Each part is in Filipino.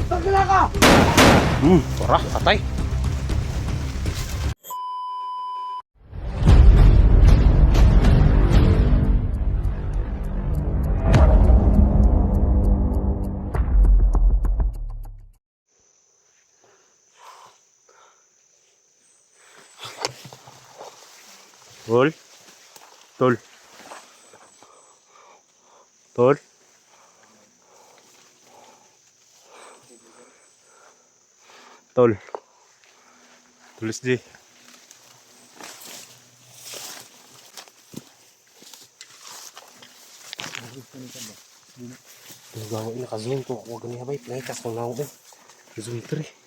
Tagla ka! Tara, patay. Tol. Tol. Tol. Tol. Tulis di. Nagawa ini ka-zoom to. Huwag ganyan bay. Pinaitas ko na ako. Zoom 3.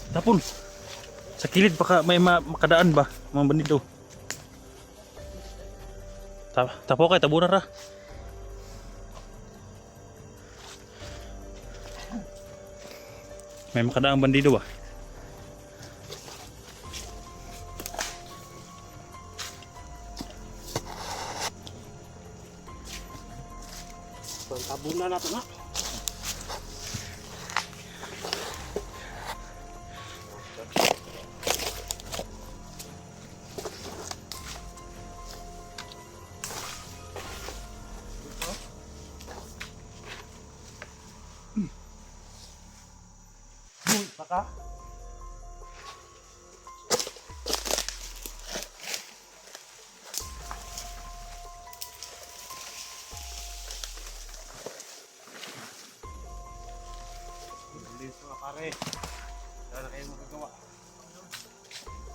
Tapon. Sa kilid baka may makadaan ba mga bandido. Tapo kay tabunan ra. May makadaang bandido ba? Tabunan natin ha. Baka bilis mga pare. Wala na kayong magagawa.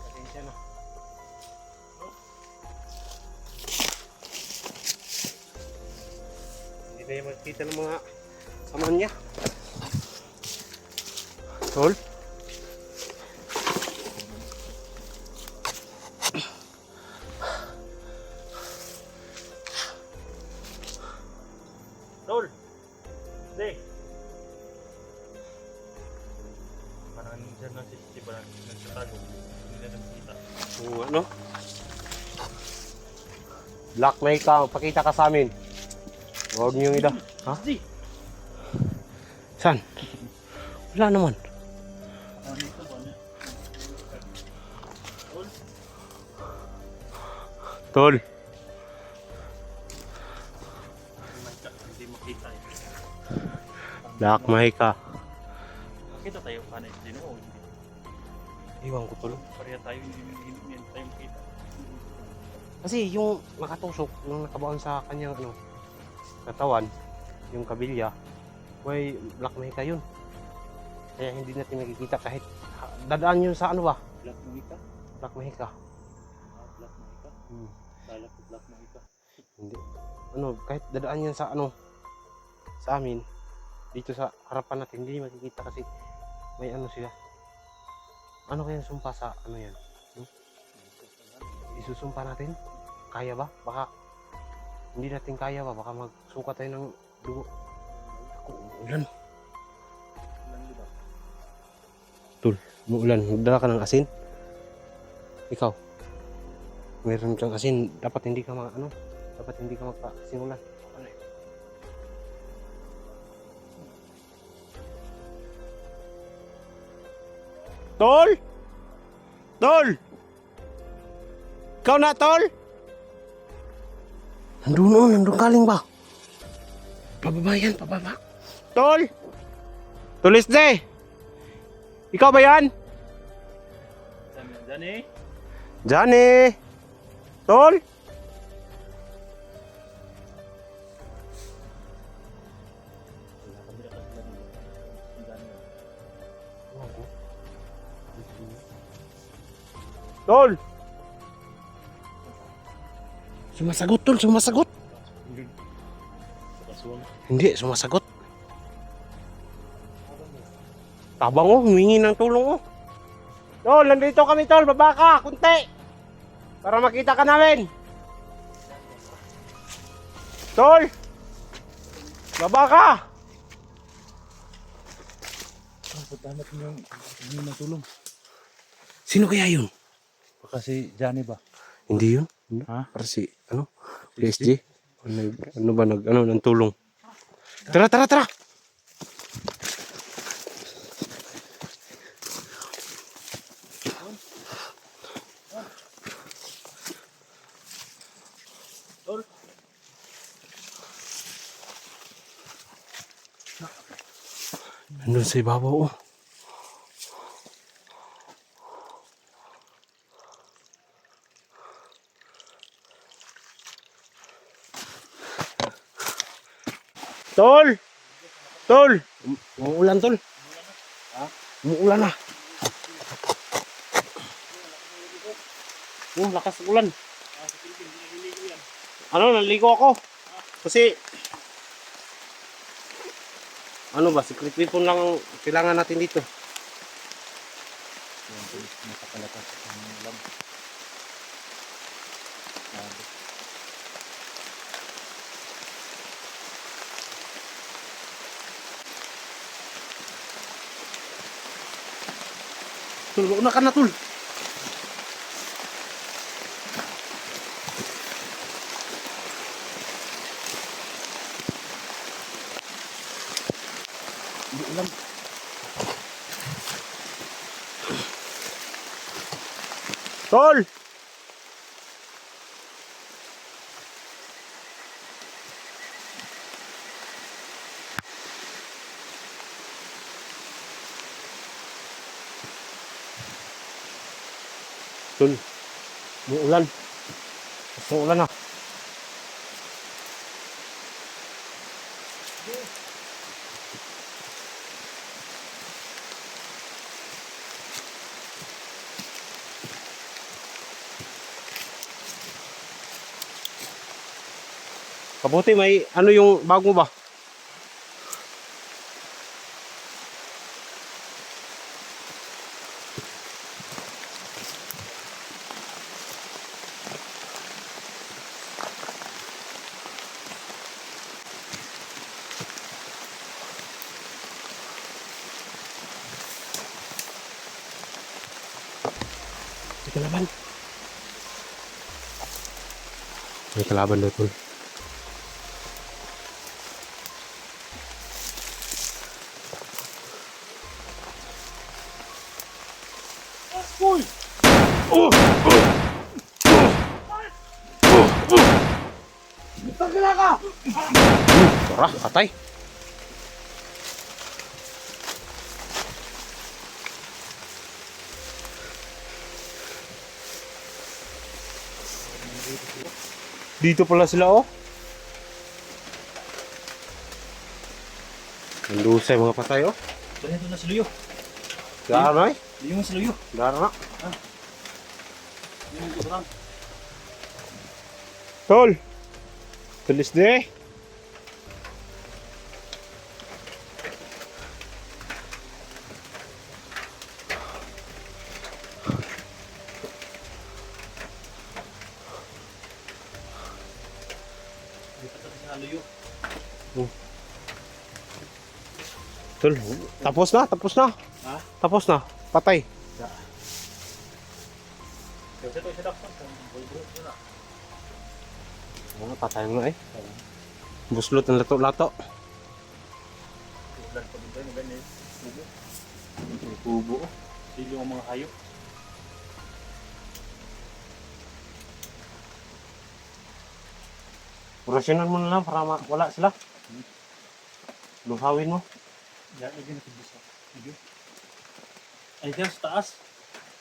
Pasensya na. Hindi na yung magkita ng mga samahan niya. Tol. Tol. Deh. Parang dyan na si Baran nagtatago. Hindi na nakita. Ano? Black Knight ka, pakita ka sa amin. Huwag niyong ida. Ha? Saan? Wala naman. Tol. Hindi makita. Black Mahika. Makita tayo kanay din o hindi. Iwan ko tol. Pareha tayo hindi tayo makita. Kasi yung nakatusok nung nakabaon sa kanyang katawan, yung kabilya, may Black Mahika yun. Kaya hindi natin makikita kahit dadaan yun sa ano ba? Black Mahika? Black Mahika. Black Mahika? Kala ko Black Mahika. Hindi. Kahit dadaan yan sa sa amin, dito sa harapan natin, hindi makikita kasi may sila. Ano kaya sumpa sa yan? Isusumpa natin? Kaya ba? Baka hindi natin kaya ba? Baka magsuka tayo ng dugo. Ako, ulan. Tul, umuulan. Magdala ka ng asin? Ikaw? Meron kang asin. Dapat hindi ka dapat hindi ka magpa-simulan. Tol? Tol? Ikaw na, Tol? Nandun o, nandun galing ba? Pababa yan, pababa. Tol? Tulis de! Ikaw ba yan? Johnny? Johnny! Tol? Tol! Sumasagot, Tol, sumasagot. Hindi, sumasagot. Tabang oh, humingi ng tulong oh. Tol, nandito kami Tol, baba ka, kunti. Para makita ka namin. Tol! Baba ka! Pagkahanap niyo yung natulong. Sino kaya yun? Baka si Johnny ba? Hindi yun. Ha? Para si, ano? PSG? Ano ba, ng tulong? Tara, tara, tara! Nandun sa ibabaw oh. Tol! Tol! Umuulan, Tol. Ha? Umuulan na. Lakas ng ulan. Ano, naligo ako. Kasi, ano ba, secret weapon lang ang kailangan natin dito. Napakalakas ang ulam. Tol, una ka na, Tol. Hindi ulam. Tol! Tol, umuulan. Umuulan na. Kabuti may ano yung bag mo ba? May kalaban. May kalaban daw, Tol. Tara, patay. Dito pala sila oh. Nandusay mga patay oh. Ito na si Luyo. Dara na eh. Luyo si Luyo. Dara na. Yung kurang. Tol. Tulis de. Tol, tapos na, tapos na. Ha? Tapos na, patay. Kasi ito siya daksan. Ano, patay mo eh. Buslot ng lato-lato. Ulan pa din tayo. Maganda yung kubo. Kubo. Hindi yung mga hayop. Purasyonan mo na lang para wala sila. Luhawin mo. Yan, lagyan natin dito. Sige. Ay, dyan sa taas.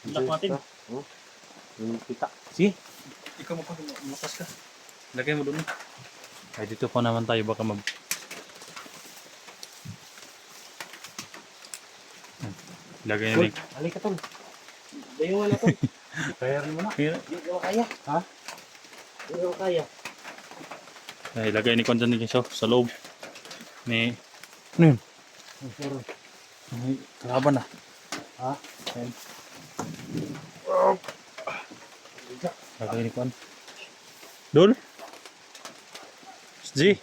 Lock natin. Oh. Yung kita. Si? Ikaw makas ka. Lagay mo doon. Ay, dito pa naman tayo. Baka lagay Tol, na halika tol. Dayo nga na tol. Kaya rin mo na. Hindi ko kaya. Ha? Hindi ko kaya. Ay, lagay ni Konjan din siya sa loob. Ni... Ano yun? Ay, kalaban na. Ha? Ayan. Lagay ni Kon. Dul? G?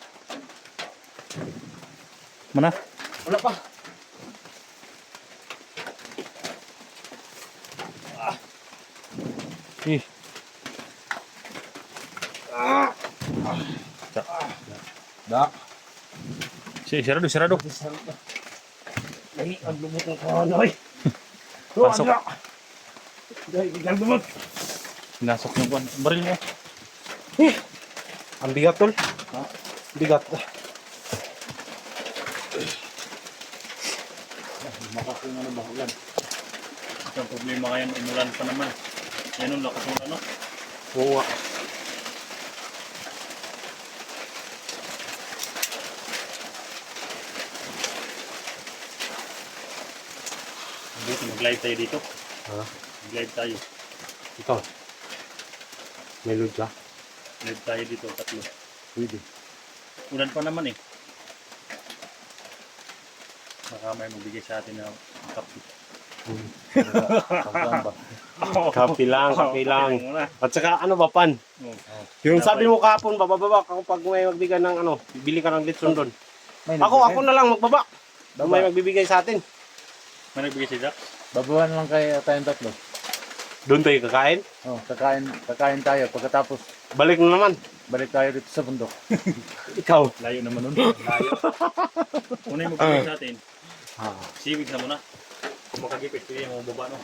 Mana? Wala pa. Ih. Dak. Sarado, sarado. Ay, ang lumot ng kanoy. Pasok. Dahil biglang lumot. Pinasok yung Kon. Baril mo. Ang bigat tol. Ha? Bigat. Makakung ano ba ulan? Ang problema ngayon, umulan pa naman. Yan ang lakas ng ano. Oo nga. Dito, mag-live tayo dito. Ha? Mag-live tayo. Ikaw. May load ka? Live tayo dito, tatlo. Pwede. Ulan pa naman eh. Baka may magbigay sa atin na kape. Kape Kapi lang, kapi lang. At saka ano ba pan? Oh. Yung sabi mo kahapon, bababa ako pag may magbigay ng ano, bibili ka ng litson doon. Ako na lang magbaba. May magbibigay sa atin. May nagbigay si Jack? Babawan lang kayo tayong tatlo. Doon tayo kakain. Oh, kakain tayo. Pagkatapos, Balik na naman. balik tayo dito sa bundok. Ikaw. Layo naman nun. Layo. Una yung magbigay sa atin. Siwig na muna. Kung makagipit, pwede yung baba no.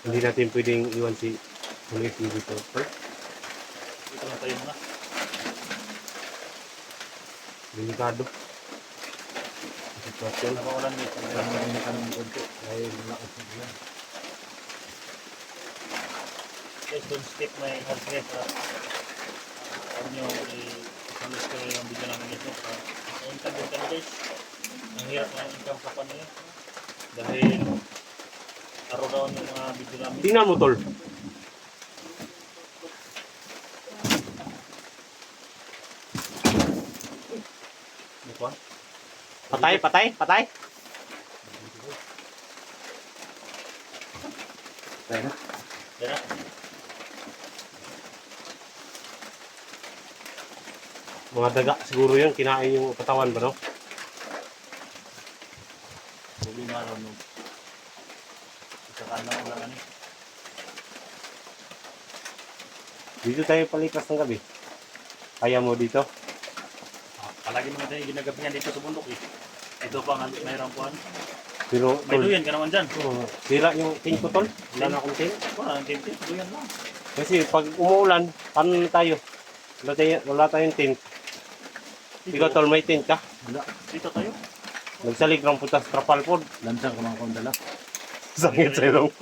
Hindi natin pwedeng iwan si Ulit dito. Ito na tayo muna. Delikado. Sitwasyon na maulan dito. Hindi ka ng konti. Dahil malakas ng ulan. Guys, don't skip my ads guys. Huwag nyo i-sulis ko yung video namin dito. Income din kami guys. Ang hirap ng income sa pan nila. Dahil araw-daw yung mga video namin. Tingnan mo tol. Diba? Patay, patay, patay. Tayo na. Yan na. Mga daga siguro yun, kinain yung katawan ba no? Problema raw nung isakaan lang ulang ano. Dito tayo palipas ng gabi. Kaya mo dito? Palagi naman tayo ginagabihan dito sa bundok eh. Ito pa nga mayroon po ano. Pero May tol, duyan ka naman dyan. sira yung tent ko tol. Wala na akong tent. Wala, ang tintin. Duyan lang. Kasi pag umuulan, paano na tayo? Wala tayong tent. Ikaw tol, may tent ka? Wala. Dito tayo. Nagsalig ng putas trapal po. Lansang ko lang akong dala. Sangit sa ilong.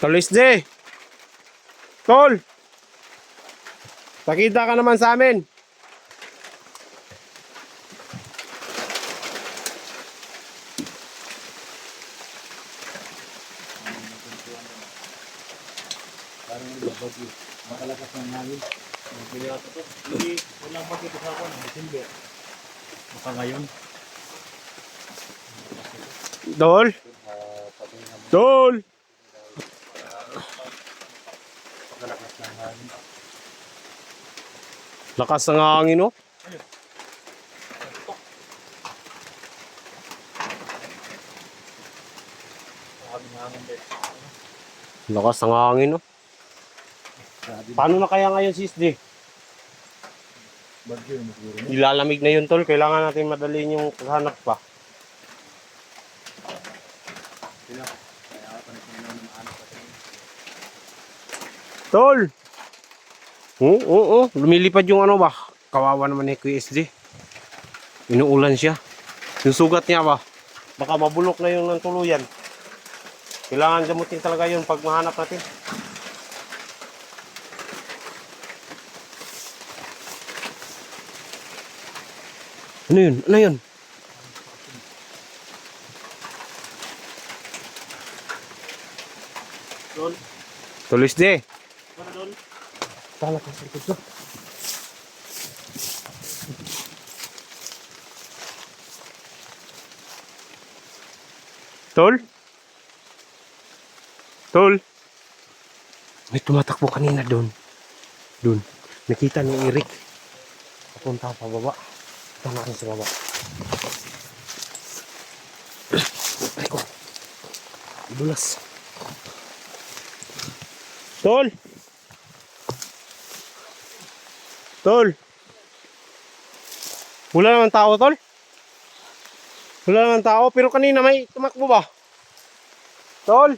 Tol SJ! Tol! Pakita ka naman sa amin. Parang bagyo. Makalakas ng hangin. Bili ako to. Hindi, walang bakit sa ako. December. Baka ngayon. Tol! Tol! Pagkalakas ng hangin. Lakas ng hangin, oh. Maraming hangin din. Lakas ng hangin, oh. Paano na kaya ngayon si SJ? Bagyo na siguro. Ilalamig na yun, tol. Kailangan natin madalhin yung paghanap pa. Sila. Kaya ako pa na mahanap pa tayo. Tol! Oo. Lumilipad yung ano ba? Kawawa naman ni Kuya SJ. Inuulan siya. Yung sugat niya ba? Baka mabulok na yung ng tuluyan. Kailangan gamutin talaga yun pag mahanap natin. Ano yun? Ano yun? Doon. Tulis de. Ano doon? Tala ka sa likod ko. Tol? Tol? May tumatakbo kanina doon. Doon. Nakita ni Eric. Papunta pa baba. Punta natin sa baba. Ay ko. Dulas. Tol! Tol! Wala naman tao, tol? Wala naman tao, pero kanina may tumakbo ba? Tol!